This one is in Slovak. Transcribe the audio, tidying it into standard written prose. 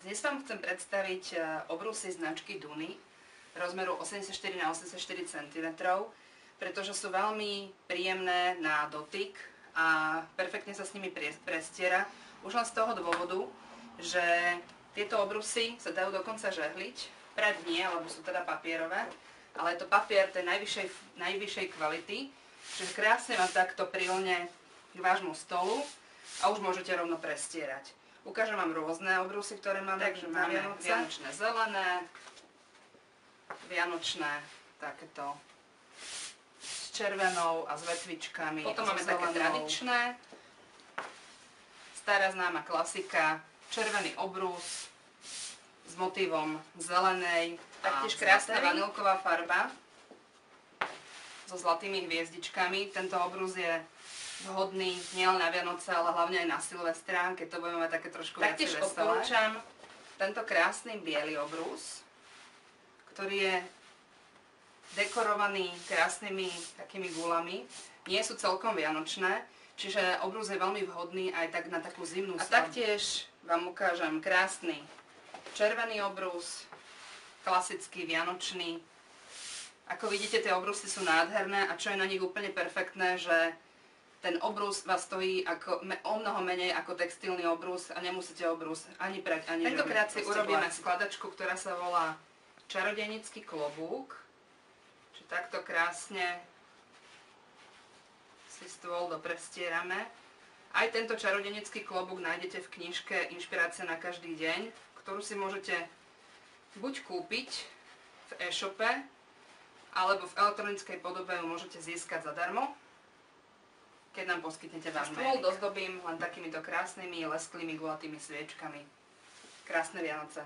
Dnes vám chcem predstaviť obrusy značky Duny rozmeru 84 na 84 cm, pretože sú veľmi príjemné na dotyk a perfektne sa s nimi prestiera. Už len z toho dôvodu, že tieto obrusy sa dajú dokonca žehliť. Prať nie, lebo sú teda papierové, ale je to papier tej najvyššej kvality, čiže krásne vám takto prilne k vášmu stolu a už môžete rovno prestierať. Ukážem vám rôzne obrusy, ktoré máme. Takže máme vianočné zelené, vianočné takéto s červenou a s vetvičkami. Potom máme také tradičné, stará známa klasika, červený obrus s motívom zelenej, taktiež krásna vanilková farba so zlatými hviezdičkami. Tento obrus je vhodný nielen na Vianoce, ale hlavne aj na Silvestra, keď to budeme mať také trošku viac veselé. Taktiež odporúčam tento krásny biely obrus, ktorý je dekorovaný krásnymi takými gulami. Nie sú celkom vianočné, čiže obrus je veľmi vhodný aj tak na takú zimnú svadbu. A taktiež vám ukážem krásny červený obrus, klasický vianočný. Ako vidíte, tie obrusy sú nádherné a čo je na nich úplne perfektné, že ten obrus vás stojí o mnoho menej ako textilný obrus a nemusíte obrus ani prať, ani žehliť. Tentokrát si urobíme skladačku, ktorá sa volá Čarodejnícky klobúk. Čiže takto krásne si stôl doprestierame. Aj tento čarodejnícky klobúk nájdete v knižke Inšpirácia na každý deň, ktorú si môžete buď kúpiť v e-shope, alebo v elektronickej podobe ju môžete získať zadarmo, keď nám poskytnete váš mail. Stôl dozdobím len takýmito krásnymi lesklými gulatými sviečkami. Krásne Vianoce.